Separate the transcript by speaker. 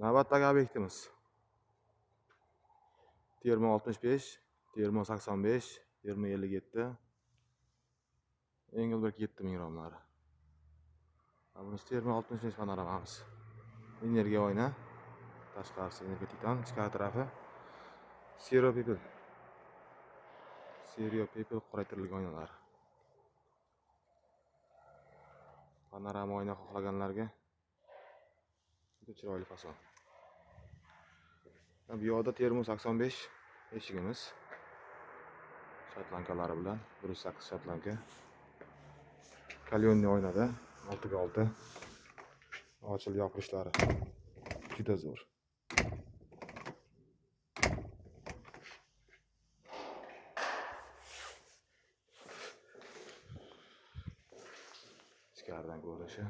Speaker 1: Navbatdagi obyektimiz Termo 65, Termo 85, Termo 57. Engel 7000 romlari. Bunisi Termo 65 panoramamiz. Energiya oyna. Tashqarisi energiya titan, ichkari tarafi Serial People qoraytirilgan oynalar. Panorama oyna xohlaganlarga juda chiroyli fason. Bu yoqda Termo 85 eshigimiz. Shotlankalari bilan 108 shotlanka. Kalyonli oynada 6x6 ochilib yopilishlari juda zo'r. Ichkaridan ko'rinishi